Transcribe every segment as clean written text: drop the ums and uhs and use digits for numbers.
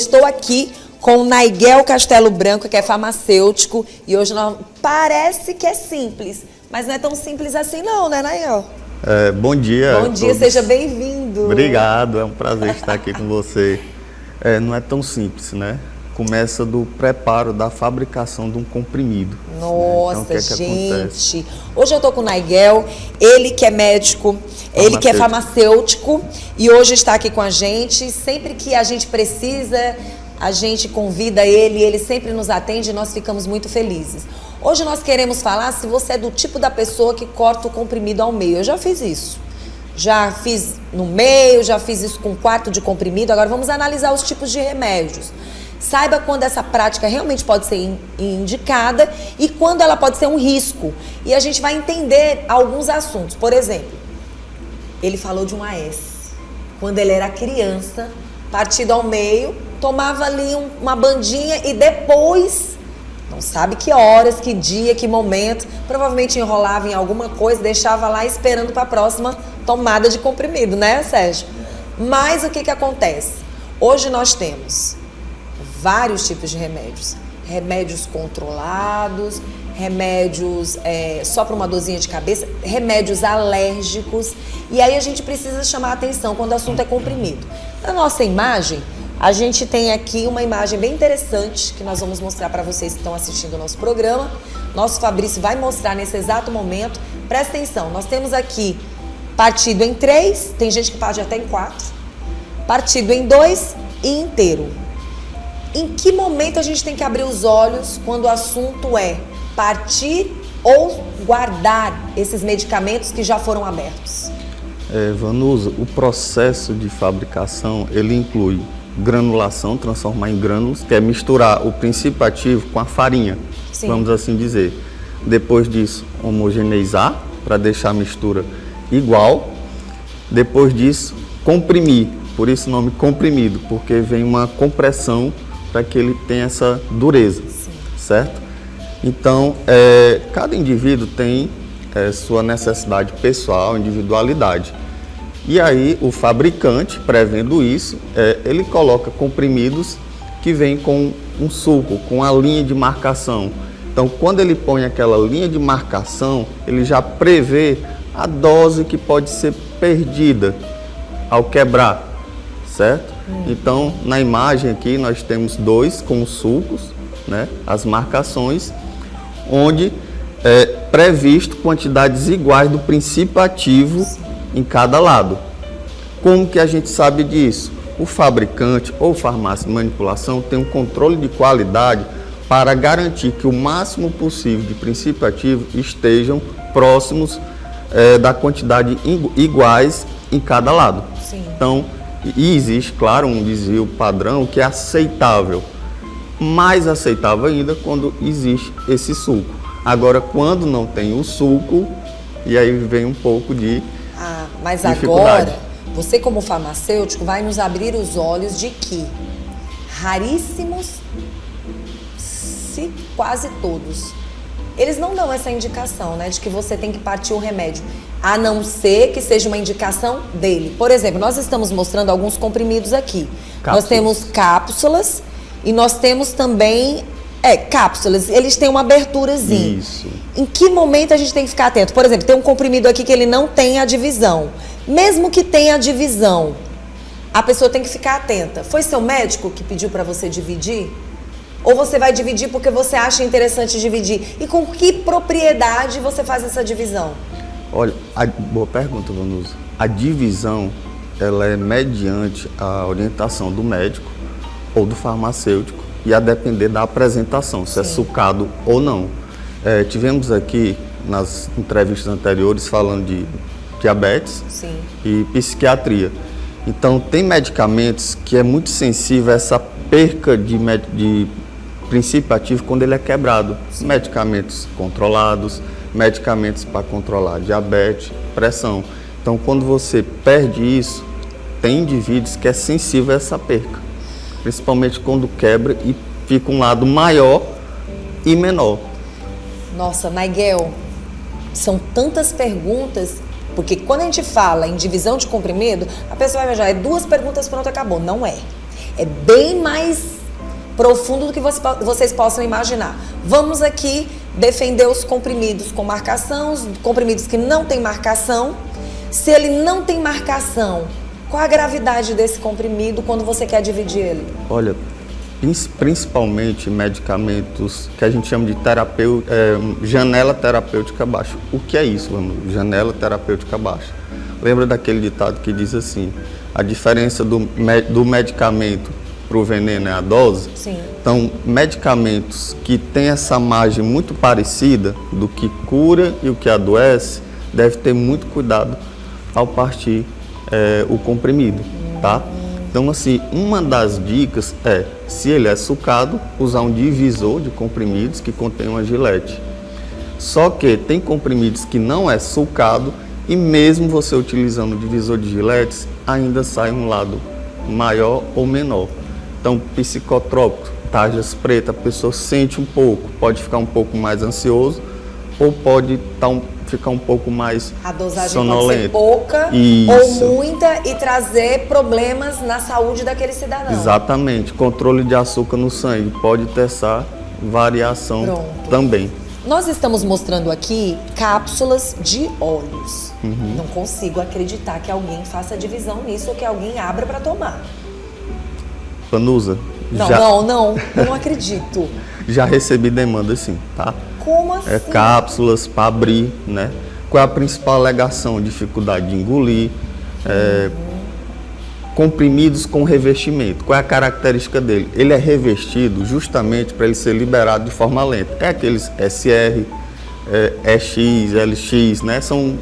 estou aqui com o Naigel Castelo Branco, que é farmacêutico, e hoje parece que é simples, mas não é tão simples assim não, né, Naigel? Bom dia. Bom dia, seja bem-vindo. Obrigado, é um prazer estar aqui com você. Não é tão simples, né? Começa do preparo da fabricação de um comprimido. Nossa, né? Então, o que gente. Hoje eu tô com o Naigel, ele que é médico, ele que é farmacêutico, e hoje está aqui com a gente. Sempre que a gente precisa, a gente convida ele sempre nos atende e nós ficamos muito felizes. Hoje nós queremos falar se você é do tipo da pessoa que corta o comprimido ao meio. Eu já fiz isso. Já fiz no meio, já fiz isso com um quarto de comprimido. Agora vamos analisar os tipos de remédios. Saiba quando essa prática realmente pode ser indicada e quando ela pode ser um risco. E a gente vai entender alguns assuntos. Por exemplo, ele falou de um AS. Quando ele era criança, partido ao meio, tomava ali uma bandinha e depois, não sabe que horas, que dia, que momento, provavelmente enrolava em alguma coisa, deixava lá esperando para a próxima tomada de comprimido, né, Sérgio? Mas o que acontece? Hoje nós temos vários tipos de remédios. Remédios controlados, remédios só para uma dorzinha de cabeça, remédios alérgicos. E aí a gente precisa chamar a atenção quando o assunto é comprimido. Na nossa imagem, a gente tem aqui uma imagem bem interessante que nós vamos mostrar para vocês que estão assistindo o nosso programa. Nosso Fabrício vai mostrar nesse exato momento. Presta atenção, nós temos aqui partido em 3, tem gente que parte até em 4, partido em 2 e inteiro. Em que momento a gente tem que abrir os olhos quando o assunto é partir ou guardar esses medicamentos que já foram abertos? Vanusa, o processo de fabricação, ele inclui granulação, transformar em grânulos, que é misturar o princípio ativo com a farinha, Sim. Vamos assim dizer. Depois disso, homogeneizar, para deixar a mistura igual. Depois disso, comprimir, por isso o nome comprimido, porque vem uma compressão para que ele tenha essa dureza, Sim. Certo? Então, cada indivíduo tem sua necessidade pessoal, individualidade. E aí, o fabricante, prevendo isso, ele coloca comprimidos que vêm com um suco, com a linha de marcação. Então, quando ele põe aquela linha de marcação, ele já prevê a dose que pode ser perdida ao quebrar, certo? Então, na imagem aqui, nós temos 2 com os sucos, né? As marcações, onde é previsto quantidades iguais do princípio ativo em cada lado. Como que a gente sabe disso? O fabricante ou farmácia de manipulação tem um controle de qualidade para garantir que o máximo possível de princípio ativo estejam próximos da quantidade iguais em cada lado. Sim. Então, e existe, claro, um desvio padrão que é aceitável, mais aceitável ainda quando existe esse suco. Agora, quando não tem o suco, e aí vem um pouco de mas dificuldade. Agora, você como farmacêutico vai nos abrir os olhos de que raríssimos, se quase todos, eles não dão essa indicação, né, de que você tem que partir o remédio, a não ser que seja uma indicação dele. Por exemplo, nós estamos mostrando alguns comprimidos aqui. Cápsulas. Nós temos cápsulas e nós temos também cápsulas. Eles têm uma aberturazinha. Isso. Em que momento a gente tem que ficar atento? Por exemplo, tem um comprimido aqui que ele não tem a divisão. Mesmo que tenha a divisão, a pessoa tem que ficar atenta. Foi seu médico que pediu para você dividir? Ou você vai dividir porque você acha interessante dividir? E com que propriedade você faz essa divisão? Olha, boa pergunta, Vanusa. A divisão, ela é mediante a orientação do médico ou do farmacêutico e a depender da apresentação, se Sim. É sucado ou não. Tivemos aqui nas entrevistas anteriores falando de diabetes Sim. E psiquiatria. Então, tem medicamentos que é muito sensível a essa perca de princípio ativo quando ele é quebrado. Sim. Medicamentos controlados, medicamentos para controlar diabetes, pressão. Então, quando você perde isso, tem indivíduos que é sensível a essa perca. Principalmente quando quebra e fica um lado maior e menor. Nossa, Naigel, são tantas perguntas, porque quando a gente fala em divisão de comprimido, a pessoa vai imaginar, 2 perguntas, pronto, acabou. Não é. É bem mais profundo do que vocês possam imaginar. Vamos aqui defender os comprimidos com marcação, os comprimidos que não tem marcação. Se ele não tem marcação, qual a gravidade desse comprimido quando você quer dividir ele? Olha, principalmente medicamentos que a gente chama de janela terapêutica baixa. O que é isso, janela terapêutica baixa? Lembra daquele ditado que diz assim, a diferença do medicamento para o veneno é a dose? Sim. Então, medicamentos que têm essa margem muito parecida do que cura e o que adoece, deve ter muito cuidado ao partir o comprimido, tá? Então, assim, uma das dicas é, se ele é sucado, usar um divisor de comprimidos que contém uma gilete. Só que tem comprimidos que não é sucado e mesmo você utilizando o divisor de giletes, ainda sai um lado maior ou menor. Então, psicotrópico, tarjas pretas, a pessoa sente um pouco, pode ficar um pouco mais ansioso ou pode ficar um pouco mais a dosagem sonolento. Pode ser pouca ou muita e trazer problemas na saúde daquele cidadão. Exatamente. Controle de açúcar no sangue pode ter essa variação também. Nós estamos mostrando aqui cápsulas de óleos. Não consigo acreditar que alguém faça divisão nisso ou que alguém abra para tomar. Vanusa? Não acredito. Já recebi demanda sim, tá? Como assim? Cápsulas para abrir, né? Qual é a principal alegação? Dificuldade de engolir, comprimidos com revestimento. Qual é a característica dele? Ele é revestido justamente para ele ser liberado de forma lenta. É aqueles SR, EX, LX, né? São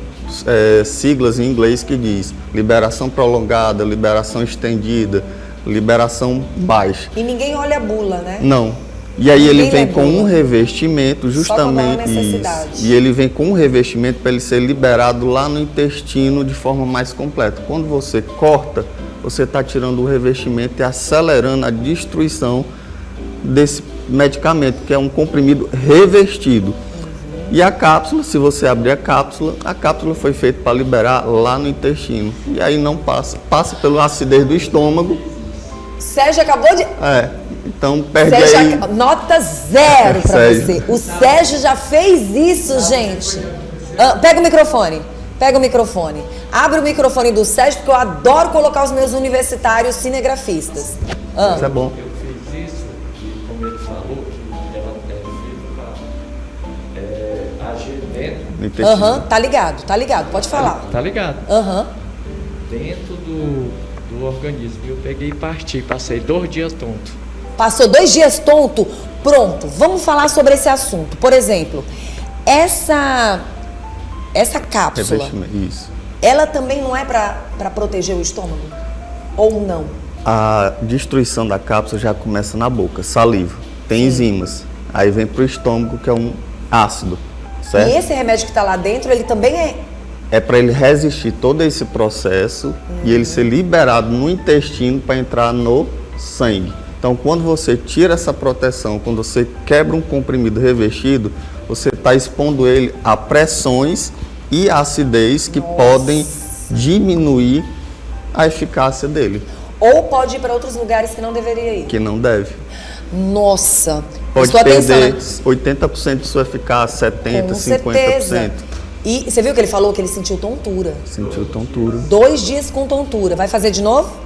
siglas em inglês que diz liberação prolongada, liberação estendida, liberação baixa. E ninguém olha a bula, né? Não. E aí ele vem com um revestimento justamente isso. E ele vem com um revestimento para ele ser liberado lá no intestino de forma mais completa. Quando você corta, você está tirando o revestimento e acelerando a destruição desse medicamento, que é um comprimido revestido. E a cápsula, se você abrir a cápsula foi feita para liberar lá no intestino. E aí não passa pela acidez do estômago. Sérgio acabou de... Então perde Sérgio, aí... Nota 0 para você. O Sérgio já fez isso, gente. Pega o microfone. Abre o microfone do Sérgio, porque eu adoro colocar os meus universitários cinegrafistas. Isso é bom. Eu fiz isso e, como ele falou, que ela é feita para agir dentro. Tá ligado. Pode falar. Tá ligado. Dentro do organismo. Eu peguei e parti. Passei 2 dias tonto. Passou 2 dias tonto? Pronto, vamos falar sobre esse assunto. Por exemplo, essa cápsula, isso. Ela também não é para proteger o estômago? Ou não? A destruição da cápsula já começa na boca, saliva. Tem enzimas. Aí vem para o estômago, que é um ácido, certo? E esse remédio que está lá dentro, ele também é para ele resistir todo esse processo e ele ser liberado no intestino para entrar no sangue. Então, quando você tira essa proteção, quando você quebra um comprimido revestido, você está expondo ele a pressões e acidez que podem diminuir a eficácia dele. Ou pode ir para outros lugares que não deveria ir. Que não deve. Nossa! Pode perder 80% de sua eficácia, 70%, Com 50%. Certeza. E você viu que ele falou que ele sentiu tontura? Sentiu tontura. 2 dias com tontura. Vai fazer de novo?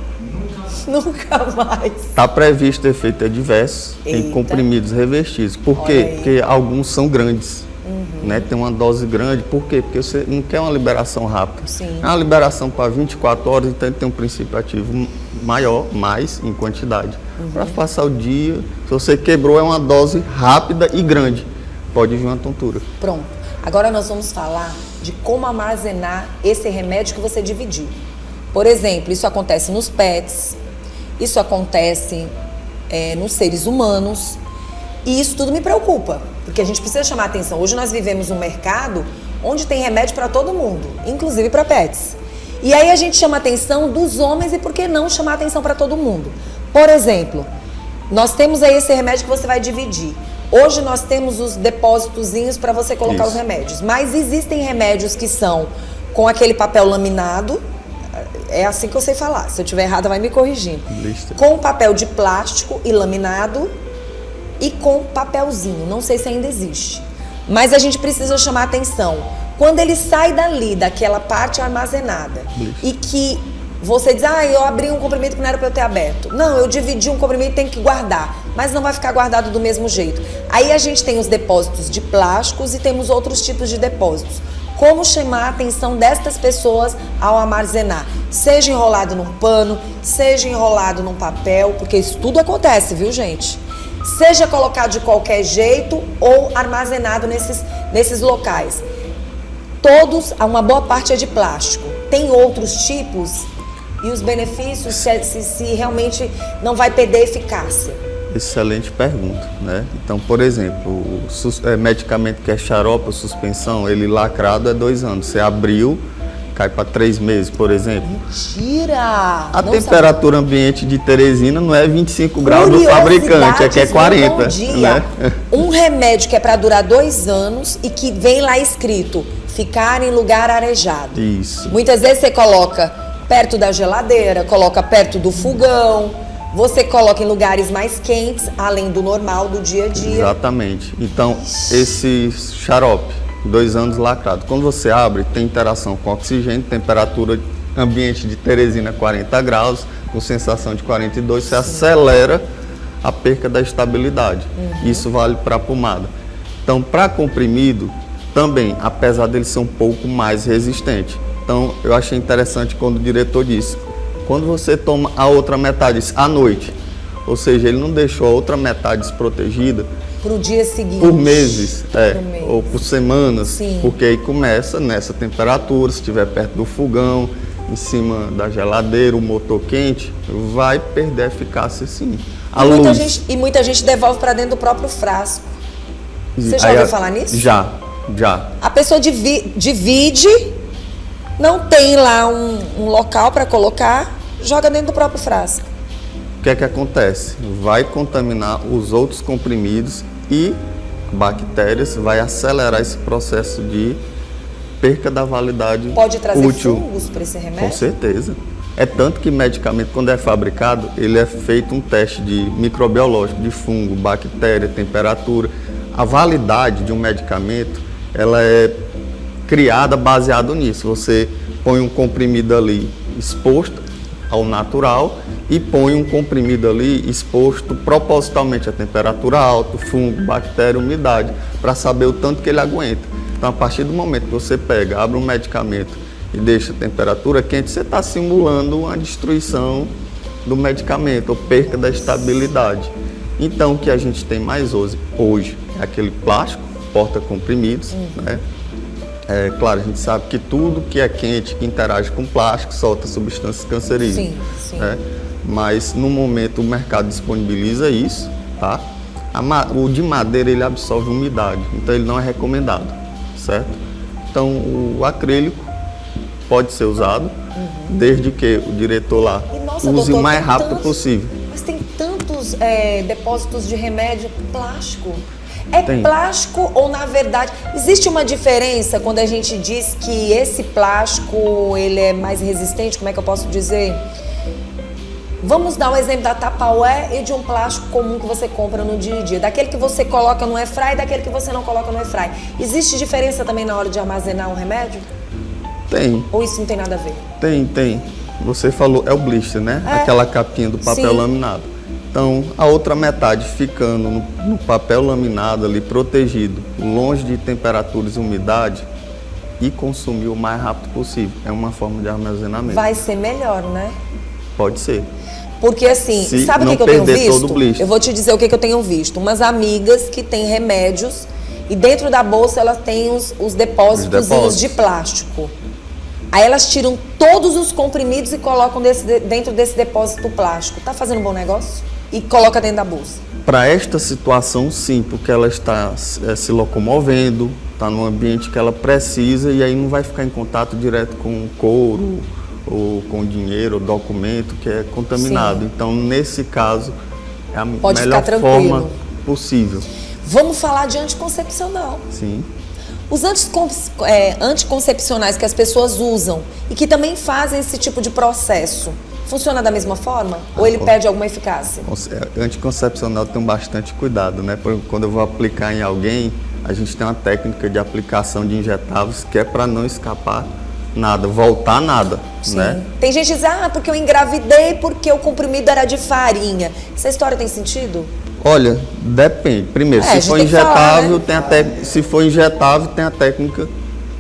Nunca mais. Está previsto efeito adverso em comprimidos revestidos. Por quê? Porque alguns são grandes. Né? Tem uma dose grande. Por quê? Porque você não quer uma liberação rápida. Sim. É uma liberação para 24 horas, então ele tem um princípio ativo maior, mais em quantidade. Para passar o dia, se você quebrou, é uma dose rápida e grande. Pode vir uma tontura. Pronto. Agora nós vamos falar de como armazenar esse remédio que você dividiu. Por exemplo, isso acontece nos pets, isso acontece nos seres humanos, e isso tudo me preocupa, porque a gente precisa chamar atenção. Hoje nós vivemos um mercado onde tem remédio para todo mundo, inclusive para pets. E aí a gente chama a atenção dos homens, e por que não chamar a atenção para todo mundo? Por exemplo, nós temos aí esse remédio que você vai dividir. Hoje nós temos os depósitozinhos para você colocar os remédios, mas existem remédios que são com aquele papel laminado, é assim que eu sei falar. Se eu estiver errada, vai me corrigindo. Blister. Com papel de plástico e laminado e com papelzinho. Não sei se ainda existe. Mas a gente precisa chamar a atenção. Quando ele sai dali, daquela parte armazenada, e que você diz, eu abri um comprimido que não era para eu ter aberto. Não, eu dividi um comprimido e tenho que guardar. Mas não vai ficar guardado do mesmo jeito. Aí a gente tem os depósitos de plásticos e temos outros tipos de depósitos. Como chamar a atenção destas pessoas ao armazenar? Seja enrolado num pano, seja enrolado num papel, porque isso tudo acontece, viu, gente? Seja colocado de qualquer jeito ou armazenado nesses locais. Todos, uma boa parte é de plástico. Tem outros tipos e os benefícios se realmente não vai perder eficácia. Excelente pergunta, né? Então, por exemplo, o medicamento que é xarope ou suspensão, ele lacrado é 2 anos. Você abriu, cai para 3 meses, por exemplo. Mentira! A temperatura ambiente de Teresina não é 25 graus do fabricante, é que é 40. Bom dia. Né? Um remédio que é para durar 2 anos e que vem lá escrito, ficar em lugar arejado. Isso. Muitas vezes você coloca perto da geladeira, coloca perto do fogão. Você coloca em lugares mais quentes, além do normal, do dia a dia. Exatamente. Então, esse xarope, 2 anos lacrado, quando você abre, tem interação com oxigênio, temperatura ambiente de Teresina 40 graus, com sensação de 42, você acelera a perca da estabilidade. Isso vale para a pomada. Então, para comprimido, também, apesar dele ser um pouco mais resistente. Então, eu achei interessante quando o diretor disse, quando você toma a outra metade à noite, ou seja, ele não deixou a outra metade desprotegida para o dia seguinte. Por meses, ou por semanas, Sim. Porque aí começa nessa temperatura, se estiver perto do fogão, em cima da geladeira, o motor quente, vai perder a eficácia sim. Muita gente devolve para dentro do próprio frasco. Você já ouviu falar nisso? Já. A pessoa divide, não tem lá um local para colocar, joga dentro do próprio frasco. O que é que acontece? Vai contaminar os outros comprimidos e bactérias, vai acelerar esse processo de perca da validade útil. Pode trazer fungos para esse remédio? Com certeza. É tanto que medicamento, quando é fabricado, ele é feito um teste de microbiológico, de fungo, bactéria, temperatura. A validade de um medicamento, ela é criada baseado nisso. Você põe um comprimido ali exposto ao natural e põe um comprimido ali exposto propositalmente à temperatura alta, fungo, bactéria, umidade, para saber o tanto que ele aguenta. Então, a partir do momento que você pega, abre um medicamento e deixa a temperatura quente, você está simulando uma destruição do medicamento ou perca da estabilidade. Então, o que a gente tem mais hoje é aquele plástico, porta-comprimidos, né? Claro, a gente sabe que tudo que é quente, que interage com plástico, solta substâncias cancerígenas. Sim. Né? Mas, no momento, o mercado disponibiliza isso, tá? O de madeira, ele absorve umidade, então ele não é recomendado, certo? Então, o acrílico pode ser usado, desde que o diretor lá use o mais rápido possível. Mas tem tantos depósitos de remédio plástico. Tem. Plástico ou, na verdade, existe uma diferença quando a gente diz que esse plástico ele é mais resistente, como é que eu posso dizer? Vamos dar um exemplo da Tupperware e de um plástico comum que você compra no dia a dia. Daquele que você coloca no airfry e daquele que você não coloca no airfry. Existe diferença também na hora de armazenar um remédio? Tem. Ou isso não tem nada a ver? Tem. Você falou, é o blister, né? Aquela capinha do papel laminado. Então, a outra metade ficando no papel laminado ali, protegido, longe de temperaturas e umidade, e consumir o mais rápido possível. É uma forma de armazenamento. Vai ser melhor, né? Pode ser. Porque assim, Se sabe o que eu tenho visto? Todo o blister. Eu vou te dizer o que eu tenho visto. Umas amigas que têm remédios e dentro da bolsa elas têm os depósitos de plástico. Aí elas tiram todos os comprimidos e colocam dentro desse depósito plástico. Tá fazendo um bom negócio? E coloca dentro da bolsa. Para esta situação, sim, porque ela está se locomovendo, está num ambiente que ela precisa e aí não vai ficar em contato direto com couro ou com dinheiro ou documento que é contaminado. Sim. Então, nesse caso, é a Pode melhor ficar forma tranquilo. possível. Vamos falar de anticoncepcional. Sim. Os anticoncepcionais que as pessoas usam e que também fazem esse tipo de processo, funciona da mesma forma? Ou ele perde alguma eficácia? Anticoncepcional tem bastante cuidado, né? Quando eu vou aplicar em alguém, a gente tem uma técnica de aplicação de injetáveis que é para não escapar nada, voltar nada, Sim. né? Tem gente que diz, porque eu engravidei porque o comprimido era de farinha. Essa história tem sentido? Olha, depende. Primeiro, se for injetável, falar, né? Se for injetável, tem a técnica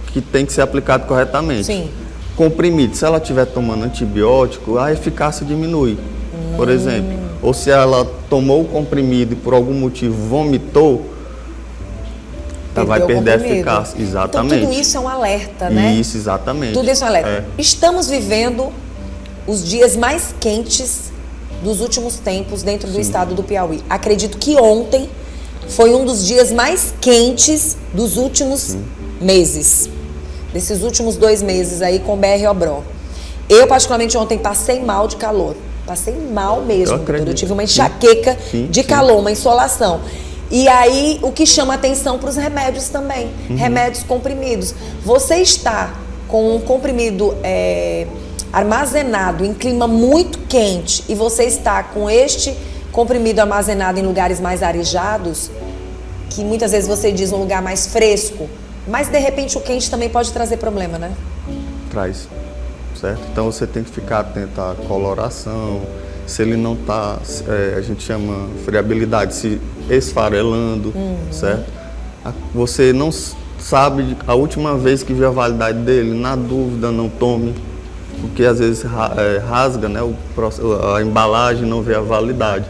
que tem que ser aplicada corretamente. Sim. Comprimido, se ela estiver tomando antibiótico, a eficácia diminui, por exemplo. Ou se ela tomou o comprimido e por algum motivo vomitou, ela vai perder a eficácia. Exatamente. Então, tudo isso é um alerta, né? Isso, exatamente. Tudo isso é um alerta. Estamos vivendo os dias mais quentes dos últimos tempos dentro do estado do Piauí. Acredito que ontem foi um dos dias mais quentes dos últimos meses. Desses últimos 2 meses aí com BR-Obró. Eu, particularmente, ontem passei mal de calor. Passei mal mesmo. Eu tive uma enxaqueca de calor, uma insolação. E aí, o que chama atenção para os remédios também. Remédios comprimidos. Você está com um comprimido armazenado em clima muito quente e você está com este comprimido armazenado em lugares mais arejados, que muitas vezes você diz um lugar mais fresco, mas de repente o quente também pode trazer problema, né? Traz, certo? Então você tem que ficar atento à coloração, se ele não está, a gente chama friabilidade, se esfarelando, certo? Você não sabe a última vez que viu a validade dele, na dúvida não tome, porque às vezes rasga, né, a embalagem, não vê a validade.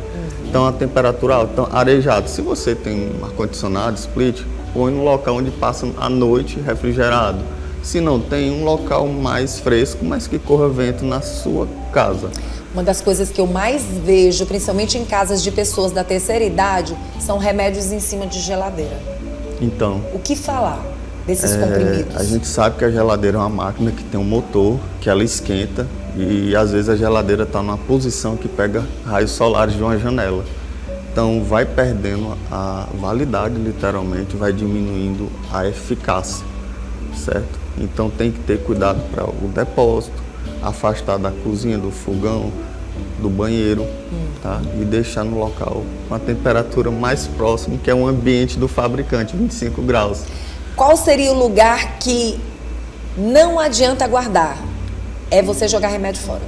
Então a temperatura alta, então, arejado, se você tem um ar-condicionado, split, põe no local onde passa a noite refrigerado. Se não tem, um local mais fresco, mas que corra vento na sua casa. Uma das coisas que eu mais vejo, principalmente em casas de pessoas da terceira idade, são remédios em cima de geladeira. Então, o que falar desses comprimidos? A gente sabe que a geladeira é uma máquina que tem um motor, que ela esquenta e às vezes a geladeira está numa posição que pega raios solares de uma janela. Então vai perdendo a validade, literalmente, vai diminuindo a eficácia, certo? Então tem que ter cuidado para o depósito, afastar da cozinha, do fogão, do banheiro, tá? E deixar no local com a temperatura mais próxima, que é o ambiente do fabricante, 25 graus. Qual seria o lugar que não adianta guardar? É você jogar remédio fora.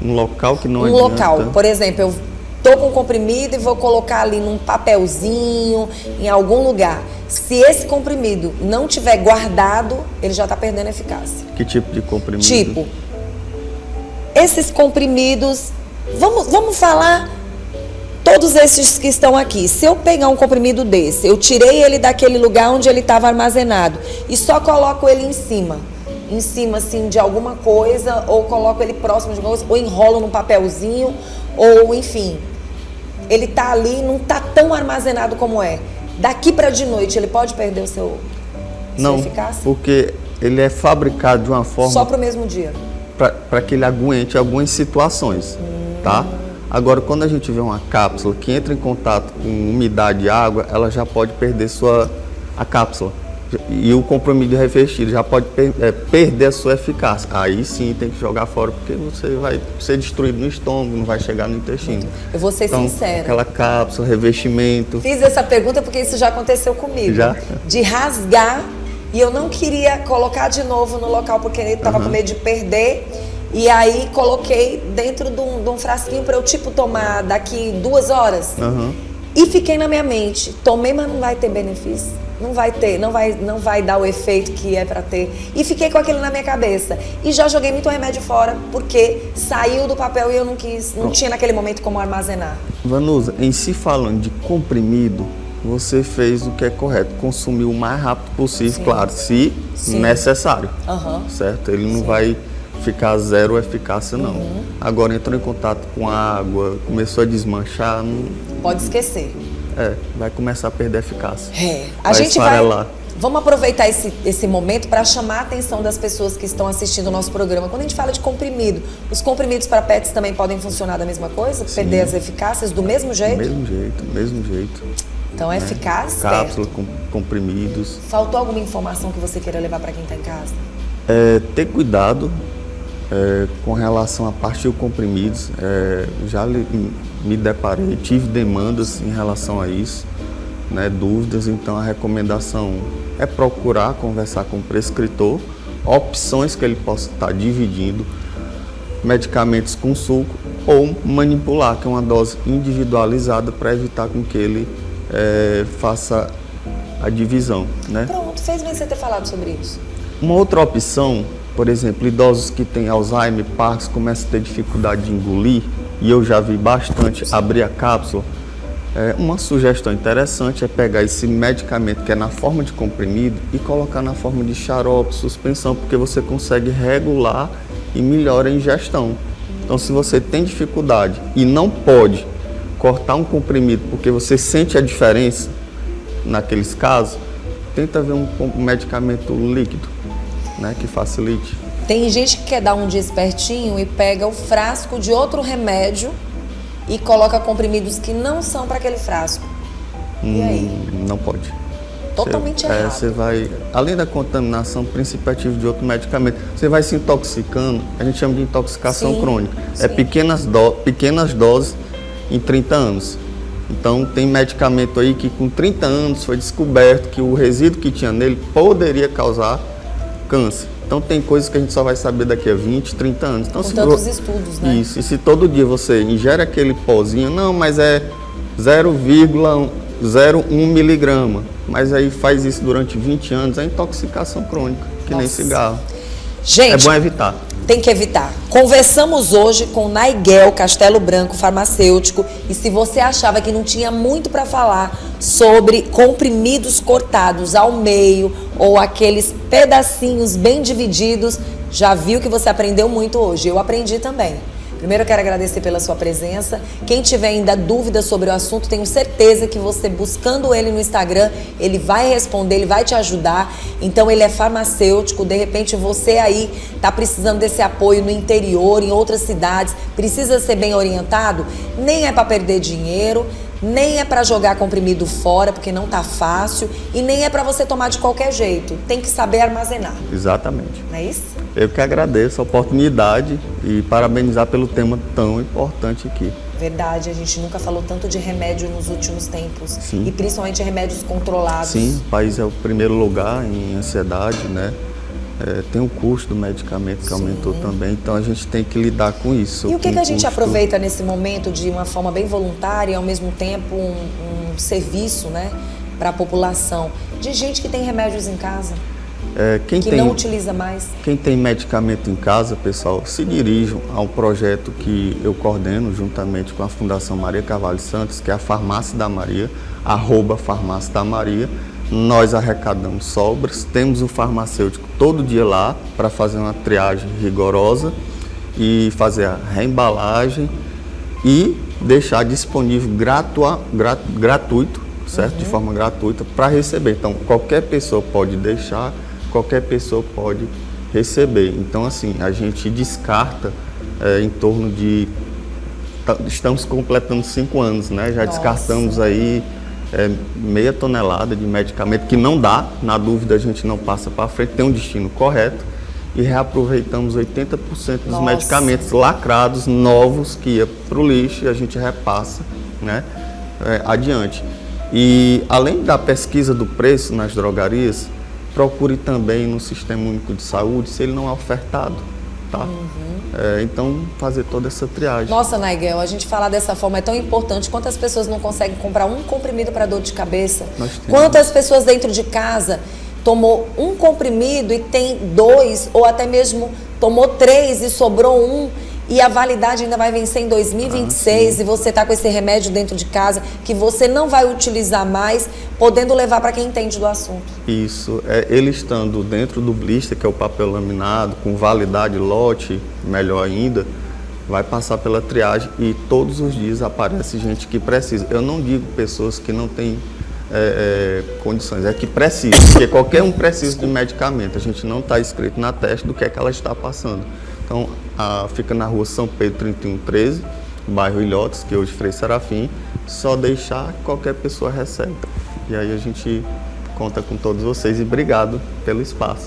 Um local que não adianta. Um local, por exemplo, eu tô com comprimido e vou colocar ali num papelzinho, em algum lugar. Se esse comprimido não tiver guardado, ele já está perdendo a eficácia. Que tipo de comprimido? Tipo, esses comprimidos, vamos falar todos esses que estão aqui. Se eu pegar um comprimido desse, eu tirei ele daquele lugar onde ele estava armazenado e só coloco ele em cima assim de alguma coisa, ou coloco ele próximo de alguma coisa, ou enrolo num papelzinho, ou enfim, ele tá ali, não tá tão armazenado como é. Daqui para de noite, ele pode perder sua eficácia? Não, porque ele é fabricado de uma forma... Só para o mesmo dia? Para que ele aguente algumas situações, tá? Agora, quando a gente vê uma cápsula que entra em contato com umidade e água, ela já pode perder a cápsula. E o comprimido revestido já pode perder a sua eficácia. Aí sim tem que jogar fora, porque você vai ser destruído no estômago, não vai chegar no intestino. Eu vou ser sincera. Aquela cápsula, revestimento... Fiz essa pergunta porque isso já aconteceu comigo. Já? De rasgar, e eu não queria colocar de novo no local, porque ele estava com medo de perder. E aí coloquei dentro de um frasquinho para eu tomar daqui 2 horas. E fiquei na minha mente, tomei, mas não vai ter benefício. Não vai ter, não vai dar o efeito que é para ter. E fiquei com aquilo na minha cabeça. E já joguei muito remédio fora, porque saiu do papel e eu não tinha naquele momento como armazenar. Vanusa, em si falando de comprimido, você fez o que é correto, consumiu o mais rápido possível, claro, se necessário, certo? Ele não vai ficar zero eficácia, não. Agora entrou em contato com a água, começou a desmanchar... Pode esquecer. Vai começar a perder a eficácia. A gente vamos aproveitar esse momento para chamar a atenção das pessoas que estão assistindo o nosso programa. Quando a gente fala de comprimido, os comprimidos para pets também podem funcionar da mesma coisa? Sim. Perder as eficácias do mesmo jeito? Do mesmo jeito. Então é ficar esperto. Cápsula, comprimidos. Faltou alguma informação que você queira levar para quem está em casa? Ter cuidado com relação a partir comprimidos. Já me deparei, tive demandas em relação a isso, né, dúvidas. Então a recomendação é procurar conversar com o prescritor, opções que ele possa estar dividindo, medicamentos com suco ou manipular, que é uma dose individualizada para evitar com que ele faça a divisão, né? Pronto, fez bem você ter falado sobre isso. Uma outra opção, por exemplo, idosos que têm Alzheimer, Parkinson, começam a ter dificuldade de engolir, e eu já vi bastante abrir a cápsula. Uma sugestão interessante é pegar esse medicamento que é na forma de comprimido e colocar na forma de xarope, suspensão, porque você consegue regular e melhora a ingestão. Então, se você tem dificuldade e não pode cortar um comprimido porque você sente a diferença naqueles casos, tenta ver um medicamento líquido, né, que facilite. Tem gente que quer dar um dia espertinho e pega o frasco de outro remédio e coloca comprimidos que não são para aquele frasco. E aí? Não pode. Totalmente errado. Você vai, além da contaminação, princípio ativo de outro medicamento, você vai se intoxicando, a gente chama de intoxicação crônica. Sim. Pequenas doses em 30 anos. Então, tem medicamento aí que com 30 anos foi descoberto que o resíduo que tinha nele poderia causar câncer. Então, tem coisas que a gente só vai saber daqui a 20, 30 anos. Então, com tantos estudos, né? Isso, e se todo dia você ingere aquele pozinho, não, mas é 0,01 miligrama, mas aí faz isso durante 20 anos, é intoxicação crônica, que nem cigarro. Gente, é bom evitar. Tem que evitar. Conversamos hoje com Naigel Castelo Branco, farmacêutico, e se você achava que não tinha muito para falar sobre comprimidos cortados ao meio ou aqueles pedacinhos bem divididos, já viu que você aprendeu muito hoje. Eu aprendi também. Primeiro eu quero agradecer pela sua presença. Quem tiver ainda dúvida sobre o assunto, tenho certeza que você buscando ele no Instagram, ele vai responder, ele vai te ajudar. Então ele é farmacêutico, de repente você aí está precisando desse apoio no interior, em outras cidades, precisa ser bem orientado, nem é para perder dinheiro, nem é para jogar comprimido fora, porque não tá fácil, e nem é para você tomar de qualquer jeito. Tem que saber armazenar. Exatamente. Não é isso? Eu que agradeço a oportunidade e parabenizar pelo tema tão importante aqui. Verdade, a gente nunca falou tanto de remédio nos últimos tempos. Sim. E principalmente remédios controlados. Sim, o país é o primeiro lugar em ansiedade, né? Tem o custo do medicamento que aumentou também, então a gente tem que lidar com isso. E o que a gente custo... aproveita nesse momento de uma forma bem voluntária e ao mesmo tempo um serviço, né, para a população, de gente que tem remédios em casa, não utiliza mais? Quem tem medicamento em casa, pessoal, se dirijam a um projeto que eu coordeno juntamente com a Fundação Maria Carvalho Santos, que é a Farmácia da Maria, @Farmácia da Maria. Nós arrecadamos sobras, temos o farmacêutico todo dia lá para fazer uma triagem rigorosa e fazer a reembalagem e deixar disponível gratuito, certo? De forma gratuita para receber. Então, qualquer pessoa pode deixar, qualquer pessoa pode receber. Então, assim, a gente descarta em torno de... Estamos completando 5 anos, né? Já descartamos aí meia tonelada de medicamento que não dá, na dúvida a gente não passa para frente, tem um destino correto e reaproveitamos 80% dos medicamentos lacrados, novos, que ia para o lixo e a gente repassa, né, adiante. E além da pesquisa do preço nas drogarias, procure também no Sistema Único de Saúde se ele não é ofertado, tá? Então, fazer toda essa triagem. Nossa, Naigel, a gente falar dessa forma é tão importante. Quantas pessoas não conseguem comprar um comprimido para dor de cabeça? Quantas pessoas dentro de casa tomou um comprimido e tem 2, ou até mesmo tomou 3 e sobrou 1, e a validade ainda vai vencer em 2026 e você está com esse remédio dentro de casa que você não vai utilizar mais, podendo levar para quem entende do assunto. Isso, ele estando dentro do blister, que é o papel laminado, com validade lote, melhor ainda, vai passar pela triagem e todos os dias aparece gente que precisa. Eu não digo pessoas que não têm condições, é que precisa, porque qualquer um precisa de medicamento, a gente não está escrito na testa do que é que ela está passando. Então, fica na rua São Pedro 3113, bairro Ilhotas, que hoje Frei Serafim, só deixar que qualquer pessoa recebe. E aí a gente conta com todos vocês e obrigado pelo espaço.